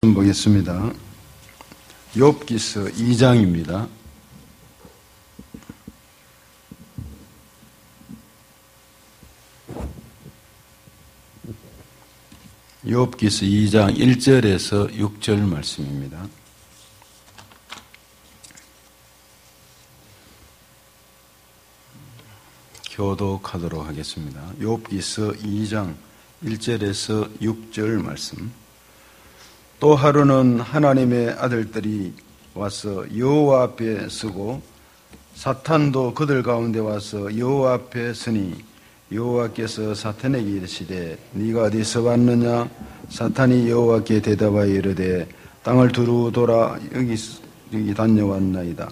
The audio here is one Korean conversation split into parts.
보겠습니다. 욥기서 2장입니다. 욥기서 2장 1절에서 6절 말씀입니다. 교독하도록 하겠습니다. 욥기서 2장 1절에서 6절 말씀. 또 하루는 하나님의 아들들이 와서 여호와 앞에 서고 사탄도 그들 가운데 와서 여호와 앞에 서니 여호와께서 사탄에게 이르시되 네가 어디서 왔느냐? 사탄이 여호와께 대답하여 이르되 땅을 두루 돌아 여기 다녀왔나이다.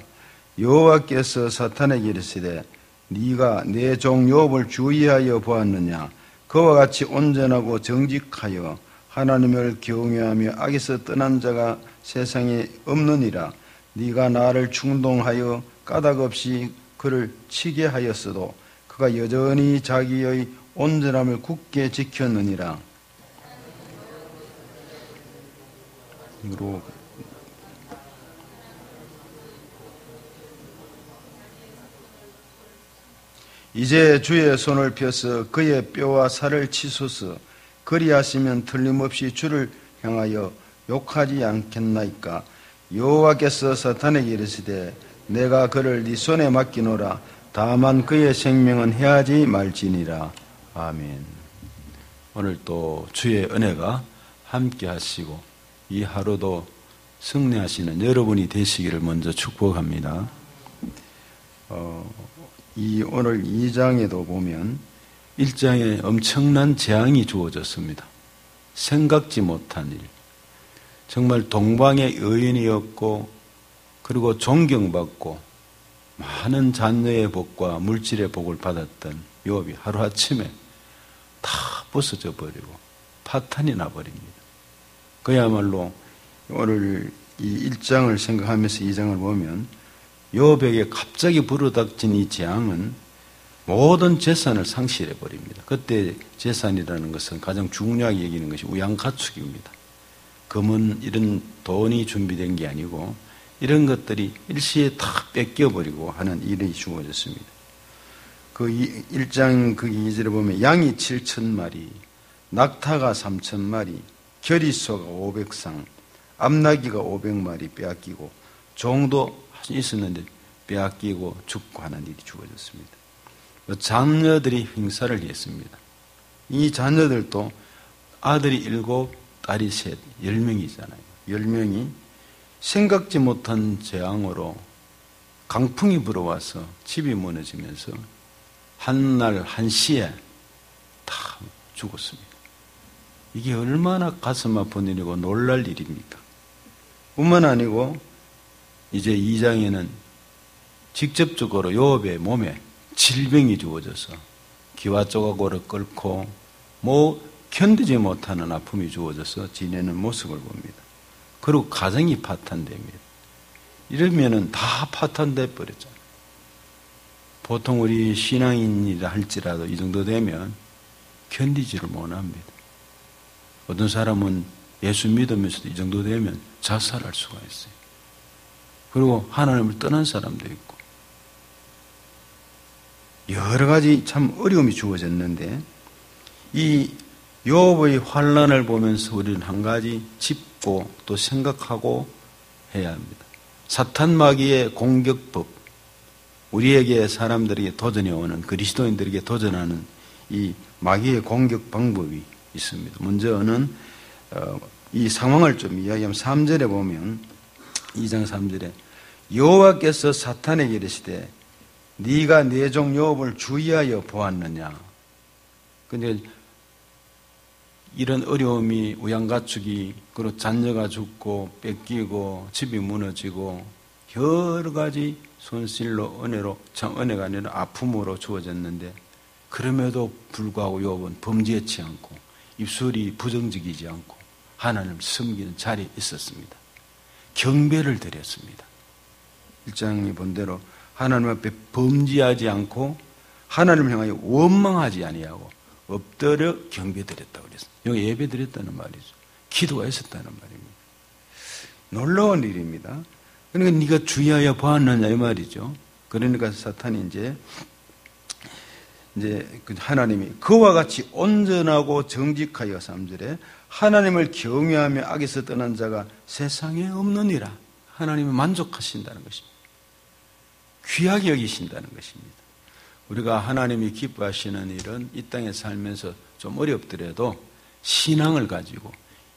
여호와께서 사탄에게 이르시되 네가 내 종 욥을 주의하여 보았느냐? 그와 같이 온전하고 정직하여 하나님을 경외하며 악에서 떠난 자가 세상에 없느니라. 네가 나를 충동하여 까닭없이 그를 치게 하였어도 그가 여전히 자기의 온전함을 굳게 지켰느니라. 이제 주의 손을 펴서 그의 뼈와 살을 치소서. 그리하시면 틀림없이 주를 향하여 욕하지 않겠나이까. 여호와께서 사탄에게 이르시되 내가 그를 네 손에 맡기노라. 다만 그의 생명은 해하지 말지니라. 아멘. 오늘 또 주의 은혜가 함께 하시고 이 하루도 승리하시는 여러분이 되시기를 먼저 축복합니다. 오늘 2장에도 보면 1장에 엄청난 재앙이 주어졌습니다. 생각지 못한 일. 정말 동방의 여인이었고 그리고 존경받고 많은 자녀의 복과 물질의 복을 받았던 욥이 하루아침에 다 부서져 버리고 파탄이 나버립니다. 그야말로 오늘 이 1장을 생각하면서 2장을 보면 욥에게 갑자기 불어닥친 이 재앙은 모든 재산을 상실해 버립니다. 그때 재산이라는 것은 가장 중요하게 여기는 것이 우양가축입니다. 금은 이런 돈이 준비된 게 아니고 이런 것들이 일시에 다 뺏겨버리고 하는 일이 주어졌습니다. 그 1장 그 2절에 보면 양이 7,000마리, 낙타가 3,000마리, 겨리소가 500상, 암나귀가 500마리 빼앗기고 종도 있었는데 빼앗기고 죽고 하는 일이 주어졌습니다. 자녀들이 횡사를 했습니다. 이 자녀들도 아들이 7, 딸이 3, 10명이잖아요. 10명이 생각지 못한 재앙으로 강풍이 불어와서 집이 무너지면서 한날 한시에 다 죽었습니다. 이게 얼마나 가슴 아픈 일이고 놀랄 일입니까? 뿐만 아니고 이제 2장에는 직접적으로 욥의 몸에 질병이 주어져서 기와 조각으로 끓고 견디지 못하는 아픔이 주어져서 지내는 모습을 봅니다. 그리고 가정이 파탄됩니다. 이러면은 다 파탄돼 버렸잖아요. 보통 우리 신앙인이라 할지라도 이 정도 되면 견디지를 못합니다. 어떤 사람은 예수 믿으면서도 이 정도 되면 자살할 수가 있어요. 그리고 하나님을 떠난 사람도 있고 여러 가지 참 어려움이 주어졌는데 이 욥의 환난을 보면서 우리는 한 가지 짚고 또 생각하고 해야 합니다. 사탄 마귀의 공격법, 우리에게 사람들에게 도전해 오는 그리스도인들에게 도전하는 이 마귀의 공격 방법이 있습니다. 먼저는 이 상황을 좀 이야기하면 3절에 보면 2장 3절에 여호와께서 사탄에게 이르시되 네가 내 종 욥을 주의하여 보았느냐. 근데 이런 어려움이 우양가축이 그리고 자녀가 죽고 뺏기고 집이 무너지고 여러 가지 손실로 은혜가 아니라 아픔으로 주어졌는데 그럼에도 불구하고 욥은 범죄치 않고 입술이 부정적이지 않고 하나님을 섬기는 자리에 있었습니다. 경배를 드렸습니다. 1장이 본 대로 하나님 앞에 범죄하지 않고 하나님을 향하여 원망하지 아니하고 엎드려 경배드렸다고 그랬어요. 여기 예배드렸다는 말이죠. 기도가 있었다는 말입니다. 놀라운 일입니다. 그러니까 네가 주의하여 보았느냐 이 말이죠. 그러니까 사탄이 이제 하나님이 그와 같이 온전하고 정직하여 3절에 하나님을 경외하며 악에서 떠난 자가 세상에 없느니라. 하나님이 만족하신다는 것입니다. 귀하게 여기신다는 것입니다. 우리가 하나님이 기뻐하시는 일은 이 땅에 살면서 좀 어렵더라도 신앙을 가지고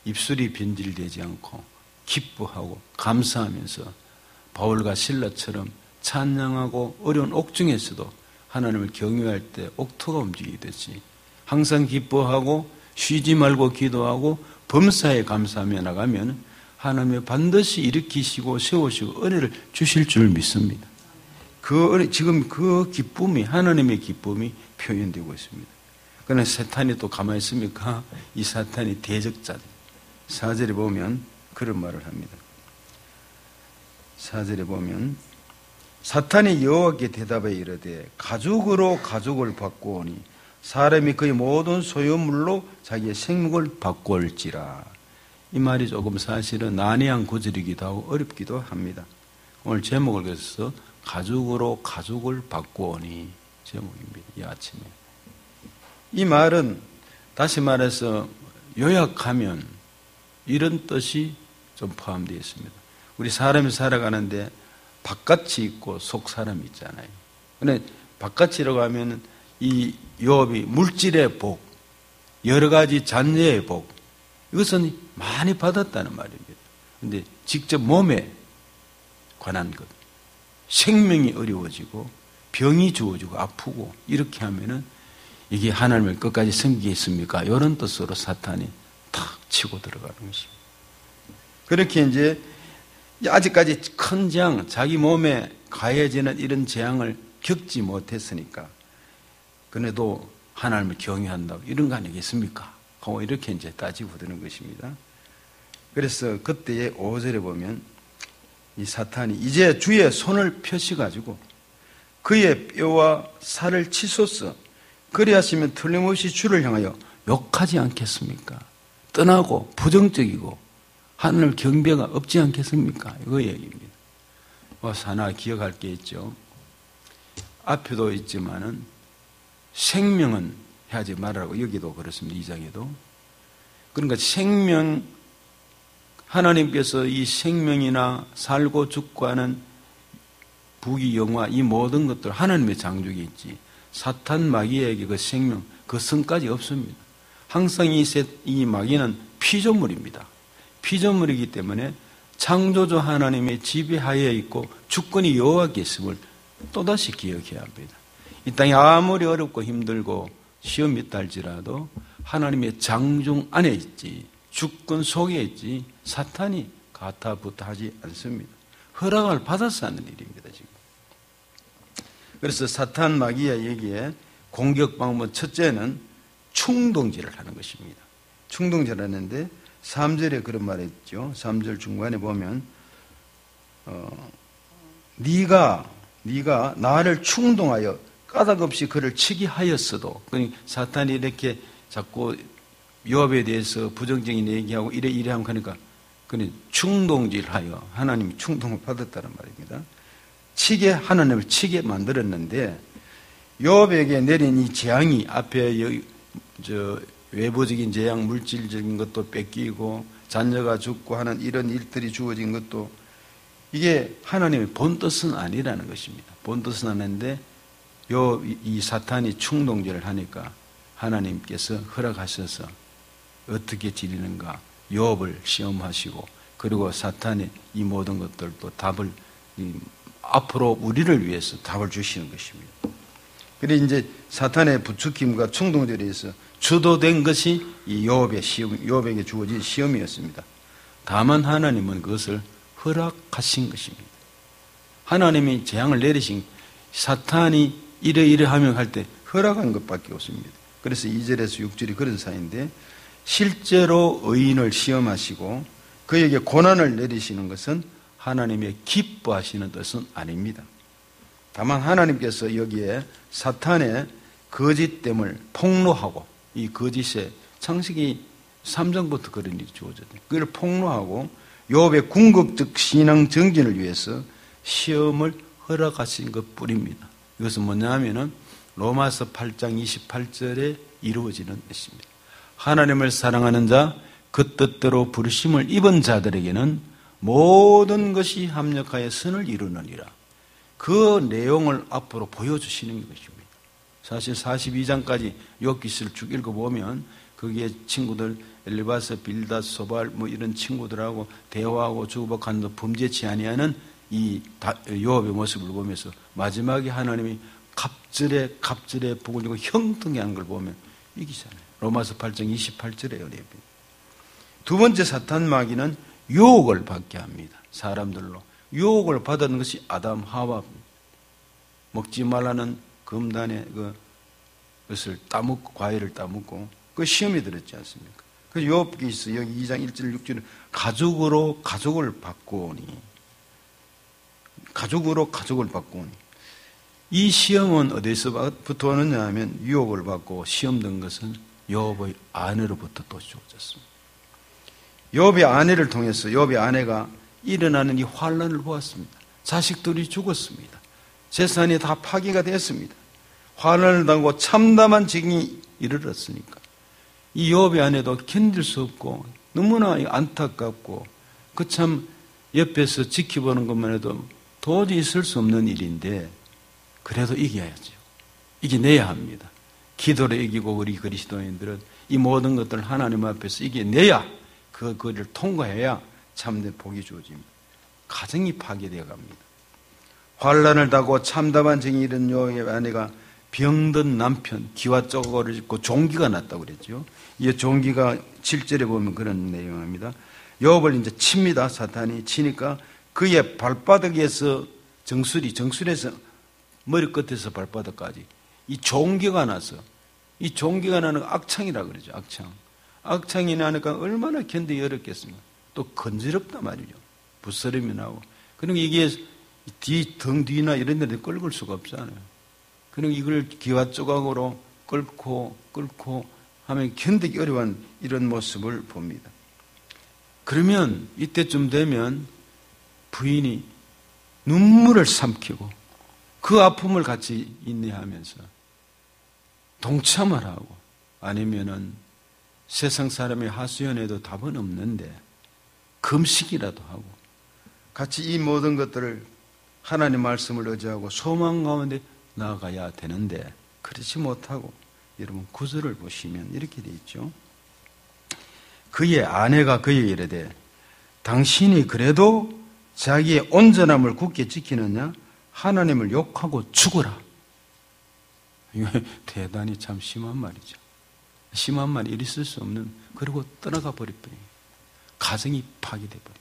입술이 변질되지 않고 기뻐하고 감사하면서 바울과 실라처럼 찬양하고 어려운 옥중에서도 하나님을 경외할 때 옥토가 움직이듯이 항상 기뻐하고 쉬지 말고 기도하고 범사에 감사하며 나가면 하나님이 반드시 일으키시고 세우시고 은혜를 주실 줄 믿습니다. 지금 그 기쁨이 하나님의 기쁨이 표현되고 있습니다. 그러나 사탄이 또 가만히 있습니까? 이 사탄이 대적자들. 4절에 보면 그런 말을 합니다. 4절에 보면 사탄이 여호와께 대답하여 이르되 가죽으로 가죽을 바꾸오니 사람이 그의 모든 소유물로 자기의 생목을 바꿀지라. 이 말이 조금 사실은 난해한 구절이기도 하고 어렵기도 합니다. 오늘 제목을 그래서 가죽으로 가죽을 바꾸오니 제목입니다. 이 아침에. 이 말은 다시 말해서 요약하면 이런 뜻이 좀 포함되어 있습니다. 우리 사람이 살아가는데 바깥이 있고 속 사람이 있잖아요. 근데 바깥이라고 하면 이 요업이 물질의 복, 여러 가지 잔재의 복, 이것은 많이 받았다는 말입니다. 근데 직접 몸에 관한 것, 생명이 어려워지고 병이 주어지고 아프고 이렇게 하면은 이게 하나님을 끝까지 섬기겠습니까? 이런 뜻으로 사탄이 탁 치고 들어가는 것입니다. 그렇게 이제 아직까지 큰 재앙, 자기 몸에 가해지는 이런 재앙을 겪지 못했으니까 그래도 하나님을 경외한다고 이런 거 아니겠습니까? 하고 이렇게 이제 따지고 드는 것입니다. 그래서 그때의 5절에 보면 이 사탄이 이제 주의 손을 펴시가지고 그의 뼈와 살을 치소서 그리하시면 틀림없이 주를 향하여 욕하지 않겠습니까? 떠나고 부정적이고 하늘 경배가 없지 않겠습니까? 이거 얘기입니다. 하나 기억할 게 있죠. 앞에도 있지만은 생명은 하지 말라고 여기도 그렇습니다. 2장에도. 그러니까 생명, 하나님께서 이 생명이나 살고 죽고 하는 부귀 영화 이 모든 것들 하나님의 장족이 있지 사탄 마귀에게 그 생명, 그 성까지 없습니다. 항상 이 마귀는 피조물입니다. 피조물이기 때문에 창조주 하나님의 지배하에 있고 주권이 여호와께 있음을 또다시 기억해야 합니다. 이 땅이 아무리 어렵고 힘들고 시험이 있다 할지라도 하나님의 장중 안에 있지 주권 속에 있지 사탄이 가타부타하지 않습니다. 허락을 받아서 하는 일입니다. 지금. 그래서 사탄 마귀의 얘기에 공격 방법 첫째는 충동질을 하는 것입니다. 충동질을 하는데 3절에 그런 말이 있죠. 3절 중간에 보면 네가 나를 충동하여 까닭없이 그를 치게 하였어도 그러니까 사탄이 이렇게 자꾸 요압에 대해서 부정적인 얘기하고 이래 하니까 그는 충동질하여 하나님이 충동을 받았다는 말입니다. 하나님을 치게 만들었는데 요압에게 내린 이 재앙이 앞에 외부적인 재앙, 물질적인 것도 뺏기고 자녀가 죽고 하는 이런 일들이 주어진 것도 이게 하나님의 본뜻은 아니라는 것입니다. 본뜻은 아닌데 이 사탄이 충동질을 하니까 하나님께서 허락하셔서 어떻게 지리는가 요압을 시험하시고 그리고 사탄이 이 모든 것들도 답을 앞으로 우리를 위해서 답을 주시는 것입니다. 그래서 이제 사탄의 부추김과 충동질에 의해서 주도된 것이 이 요압에게 주어진 시험이었습니다. 다만 하나님은 그것을 허락하신 것입니다. 하나님이 재앙을 내리신 사탄이 이러하며 할 때 허락한 것밖에 없습니다. 그래서 2절에서 6절이 그런 사이인데 실제로 의인을 시험하시고 그에게 고난을 내리시는 것은 하나님의 기뻐하시는 뜻은 아닙니다. 다만 하나님께서 여기에 사탄의 거짓됨을 폭로하고 이 거짓에 창세기 3장부터 그런 일이 주어졌어요. 그걸 폭로하고 욥의 궁극적 신앙 정진을 위해서 시험을 허락하신 것뿐입니다. 이것은 뭐냐 하면은 로마서 8장 28절에 이루어지는 것입니다. 하나님을 사랑하는 자, 그 뜻대로 부르심을 입은 자들에게는 모든 것이 합력하여 선을 이루느니라. 그 내용을 앞으로 보여주시는 것입니다. 사실 42장까지 욥기서를 쭉 읽어보면 거기에 친구들 엘리바스, 빌닷, 소발 이런 친구들하고 대화하고 주고받고 범죄치 아니하는 이 욥의 모습을 보면서 마지막에 하나님이 갑절에 복을 주고 형통해 하는 걸 보면 이기잖아요. 로마서 8장 28절에 은혜입니다. 두 번째 사탄 마귀는 유혹을 받게 합니다. 사람들로. 유혹을 받은 것이 아담 하와입니다. 먹지 말라는 금단의 것을 따먹고, 과일을 따먹고, 그 시험이 들었지 않습니까? 그 욥기서 여기 2장 1절 6절에 가족으로 가족을 바꾸오니. 이 시험은 어디서부터 오느냐 하면 유혹을 받고 시험된 것은 욥의 아내로부터 또 주어졌습니다. 욥의 아내를 통해서 욥의 아내가 일어나는 이 환란을 보았습니다. 자식들이 죽었습니다. 재산이 다 파괴가 됐습니다. 환란을 당하고 참담한 징이 이르렀으니까 이 욥의 아내도 견딜 수 없고 너무나 안타깝고 그 참 옆에서 지켜보는 것만 해도 도저히 있을 수 없는 일인데 그래도 이겨야죠. 이겨내야 합니다. 기도로 이기고 우리 그리스도인들은 이 모든 것들을 하나님 앞에서 이겨내야 그 거리를 통과해야 참된 복이 주어집니다. 가정이 파괴되어 갑니다. 환란을 당하고 참담한 정이 이른 욥의 아내가 병든 남편 기와 쪼거를 짚고 종기가 났다고 그랬죠. 이 종기가 7절에 보면 그런 내용입니다. 욥을 이제 칩니다. 사탄이 치니까 그의 발바닥에서 정수리에서 머리끝에서 발바닥까지 이 종기가 나서 이 종기가 나는 악창이라고 그러죠. 악창이 나니까 얼마나 견디기 어렵겠습니까? 또 건지럽단 말이죠. 부스럼이 나고. 그러니까 이게 등 뒤나 이런 데를 끌을 수가 없잖아요. 그러니까 이걸 기와 조각으로 끌고 하면 견디기 어려운 이런 모습을 봅니다. 그러면 이때쯤 되면 부인이 눈물을 삼키고 그 아픔을 같이 인내하면서 동참을 하고 아니면은 세상 사람의 하소연에도 답은 없는데 금식이라도 하고 같이 이 모든 것들을 하나님 말씀을 의지하고 소망 가운데 나아가야 되는데 그렇지 못하고 여러분 9절을 보시면 이렇게 되어 있죠. 그의 아내가 그에게 이르되 당신이 그래도 자기의 온전함을 굳게 지키느냐 하나님을 욕하고 죽어라. 이거 대단히 참 심한 말이죠. 심한 말이 있을 수 없는 그리고 떠나가 버릴뿐이에요. 가정이 파괴돼 버립니다.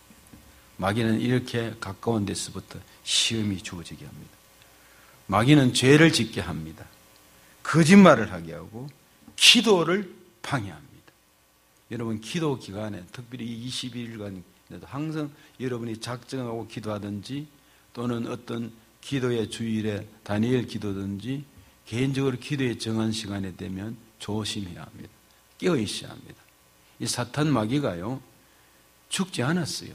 마귀는 이렇게 가까운 데서부터 시험이 주어지게 합니다. 마귀는 죄를 짓게 합니다. 거짓말을 하게 하고 기도를 방해합니다. 여러분 기도 기간에 특별히 이 21일간에도 항상 여러분이 작정하고 기도하든지 또는 어떤 기도의 주일에 다니엘 기도든지 개인적으로 기도에 정한 시간에 되면 조심해야 합니다. 깨어 있어야 합니다. 이 사탄 마귀가요 죽지 않았어요.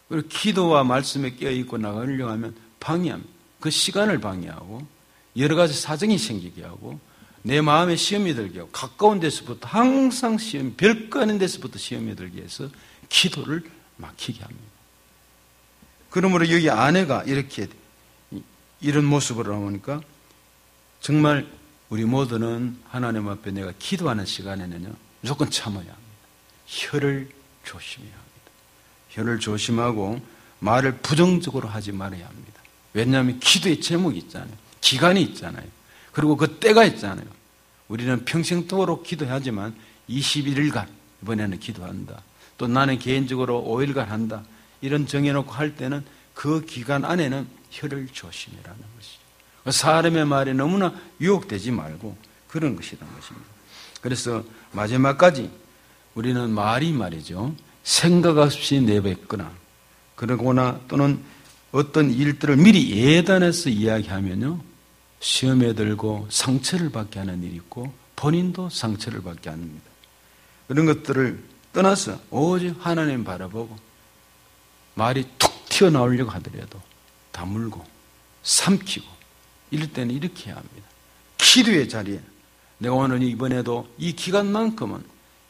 그리고 기도와 말씀에 깨어 있고 나가려고 하면 방해합니다. 그 시간을 방해하고 여러 가지 사정이 생기게 하고 내 마음에 시험이 들게 하고 가까운 데서부터 항상 시험, 별거 아닌 데서부터 시험이 들게 해서 기도를 막히게 합니다. 그러므로 여기 아내가 이렇게 이런 모습으로 나오니까 정말 우리 모두는 하나님 앞에 내가 기도하는 시간에는요 무조건 참아야 합니다. 혀를 조심해야 합니다. 혀를 조심하고 말을 부정적으로 하지 말아야 합니다. 왜냐하면 기도의 제목이 있잖아요. 기간이 있잖아요. 그리고 그 때가 있잖아요. 우리는 평생도록 기도하지만 21일간 이번에는 기도한다. 또 나는 개인적으로 5일간 한다. 이런 정해놓고 할 때는 그 기간 안에는 혀를 조심해라는 것이죠. 사람의 말에 너무나 유혹되지 말고 그런 것이라는 것입니다. 그래서 마지막까지 우리는 말이 말이죠. 생각 없이 내뱉거나 그러거나 또는 어떤 일들을 미리 예단해서 이야기하면요. 시험에 들고 상처를 받게 하는 일이 있고 본인도 상처를 받게 합니다. 그런 것들을 떠나서 오직 하나님 바라보고 말이 툭 튀어나오려고 하더라도 다물고 삼키고 이럴 때는 이렇게 해야 합니다. 기도의 자리에 내가 오늘 이번에도 이 기간만큼은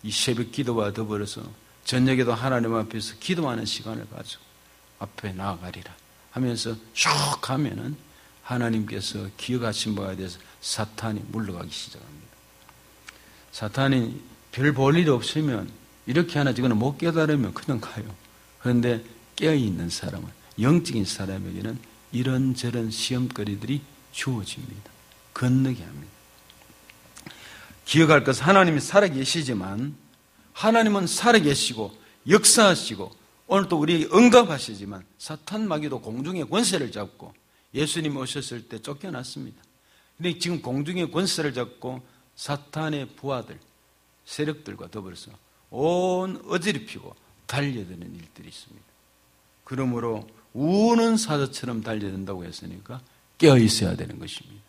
이 새벽 기도와 더불어서 저녁에도 하나님 앞에서 기도하는 시간을 가지고 앞에 나아가리라 하면서 쭉 가면은 하나님께서 기억하신 바에 대해서 사탄이 물러가기 시작합니다. 사탄이 별 볼 일 없으면 이렇게 하나 저거는 못 깨달으면 그냥 가요. 그런데 깨어있는 사람은, 영적인 사람에게는 이런저런 시험거리들이 주어집니다. 건너게 합니다. 기억할 것은 하나님이 살아계시지만 하나님은 살아계시고 역사하시고 오늘도 우리에게 응답하시지만 사탄 마귀도 공중의 권세를 잡고 예수님 오셨을 때 쫓겨났습니다. 그런데 지금 공중의 권세를 잡고 사탄의 부하들, 세력들과 더불어서 온 어지럽히고 달려드는 일들이 있습니다. 그러므로 우는 사자처럼 달려든다고 했으니까 깨어있어야 되는 것입니다.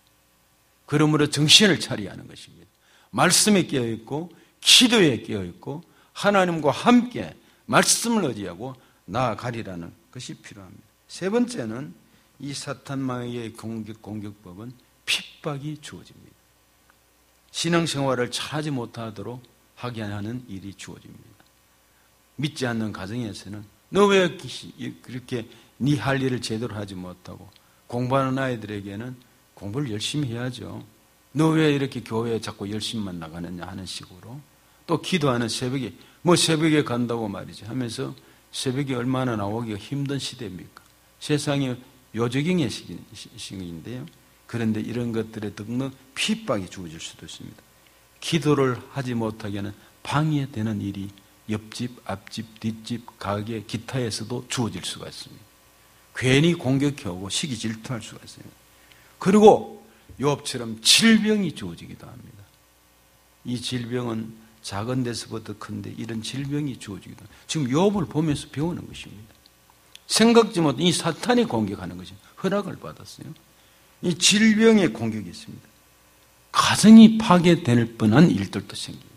그러므로 정신을 차려야 하는 것입니다. 말씀에 깨어있고 기도에 깨어있고 하나님과 함께 말씀을 의지하고 나아가리라는 것이 필요합니다. 세 번째는 이 사탄 마귀의 공격법은 핍박이 주어집니다. 신앙생활을 잘하지 못하도록 하게 하는 일이 주어집니다. 믿지 않는 가정에서는 너 왜 그렇게 네 할 일을 제대로 하지 못하고 공부하는 아이들에게는 공부를 열심히 해야죠. 너 왜 이렇게 교회에 자꾸 열심히만 나가느냐 하는 식으로 또 기도하는 새벽에 새벽에 간다고 말이지 하면서 새벽에 얼마나 나오기가 힘든 시대입니까? 세상이 요조경의 시기인데요. 그런데 이런 것들에 등록 핍박이 주어질 수도 있습니다. 기도를 하지 못하게 하는 방해되는 일이 옆집, 앞집, 뒷집, 가게, 기타에서도 주어질 수가 있습니다. 괜히 공격해오고 시기 질투할 수가 있습니다. 그리고 욥처럼 질병이 주어지기도 합니다. 이 질병은 작은 데서부터 큰데 이런 질병이 주어지기도 합니다. 지금 욥을 보면서 배우는 것입니다. 생각지 못한 이 사탄이 공격하는 것입니다. 허락을 받았어요. 이 질병의 공격이 있습니다. 가정이 파괴될 뻔한 일들도 생깁니다.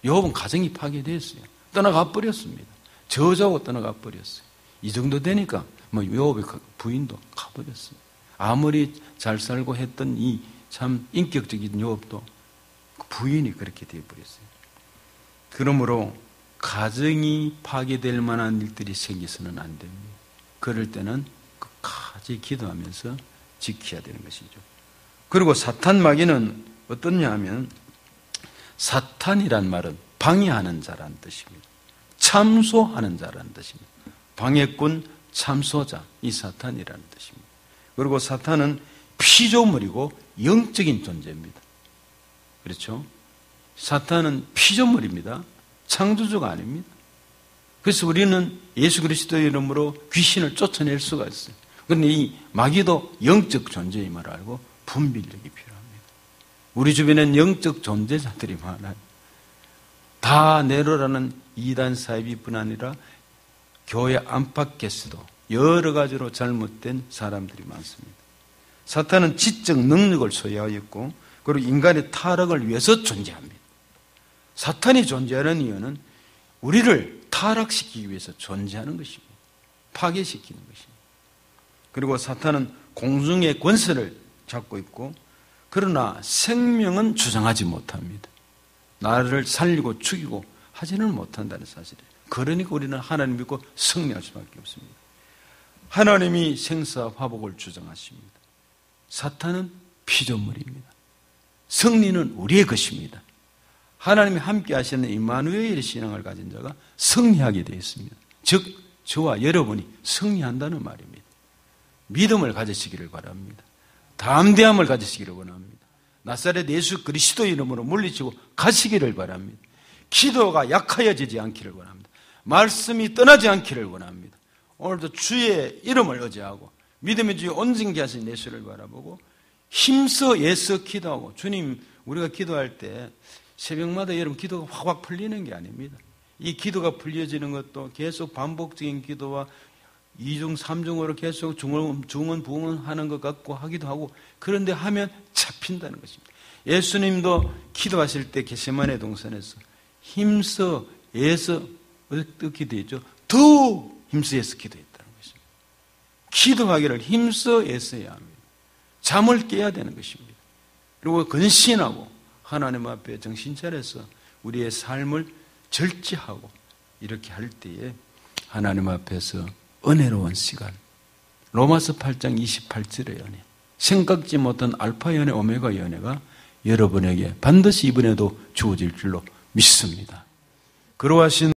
욥은 가정이 파괴됐어요. 떠나가 버렸습니다. 저주하고 떠나가 버렸어요. 이 정도 되니까 욥의 부인도 가버렸어요. 아무리 잘 살고 했던 이 참 인격적인 욥도 부인이 그렇게 되어버렸어요. 그러므로 가정이 파괴될 만한 일들이 생겨서는 안 됩니다. 그럴 때는 끝까지 기도하면서 지켜야 되는 것이죠. 그리고 사탄 마귀는 어떠냐 하면 사탄이란 말은 방해하는 자라는 뜻입니다. 참소하는 자라는 뜻입니다. 방해꾼, 참소자, 이 사탄이라는 뜻입니다. 그리고 사탄은 피조물이고 영적인 존재입니다. 그렇죠? 사탄은 피조물입니다. 창조주가 아닙니다. 그래서 우리는 예수 그리스도의 이름으로 귀신을 쫓아낼 수가 있어요. 그런데 이 마귀도 영적 존재임을 알고 분별력이 필요합니다. 우리 주변엔 영적 존재자들이 많아요. 다 내로라는 이단 사이비뿐 아니라 교회 안팎에서도 여러 가지로 잘못된 사람들이 많습니다. 사탄은 지적 능력을 소유하고 있고 그리고 인간의 타락을 위해서 존재합니다. 사탄이 존재하는 이유는 우리를 타락시키기 위해서 존재하는 것입니다. 파괴시키는 것입니다. 그리고 사탄은 공중의 권세를 잡고 있고 그러나 생명은 주장하지 못합니다. 나를 살리고 죽이고 하지는 못한다는 사실이에요. 그러니까 우리는 하나님 믿고 승리할 수밖에 없습니다. 하나님이 생사 화복을 주장하십니다. 사탄은 피조물입니다. 승리는 우리의 것입니다. 하나님이 함께 하시는 임마누엘의 신앙을 가진 자가 승리하게 되어 있습니다. 즉 저와 여러분이 승리한다는 말입니다. 믿음을 가지시기를 바랍니다. 담대함을 가지시기를 원합니다. 나사렛 예수 그리스도의 이름으로 물리치고 가시기를 바랍니다. 기도가 약하여지지 않기를 원합니다. 말씀이 떠나지 않기를 원합니다. 오늘도 주의 이름을 의지하고 믿음의 주에 온전케 하신 예수를 바라보고 힘써 애써 기도하고 주님 우리가 기도할 때 새벽마다 여러분 기도가 확확 풀리는 게 아닙니다. 이 기도가 풀려지는 것도 계속 반복적인 기도와 2중 3중으로 계속 중원 부흥 하는 것 같고 하기도 하고 그런데 하면 잡힌다는 것입니다. 예수님도 기도하실 때 겟세마네 동산에서 힘써 애써 어떻게 되죠? 더 힘써서 기도했다는 것입니다. 기도하기를 힘써 애써야 합니다. 잠을 깨야 되는 것입니다. 그리고 근신하고 하나님 앞에 정신 차려서 우리의 삶을 절제하고 이렇게 할 때에 하나님 앞에서 은혜로운 시간, 로마서 8장 28절의 연애, 생각지 못한 알파 연애, 오메가 연애가 여러분에게 반드시 이번에도 주어질 줄로 믿습니다. 그러하신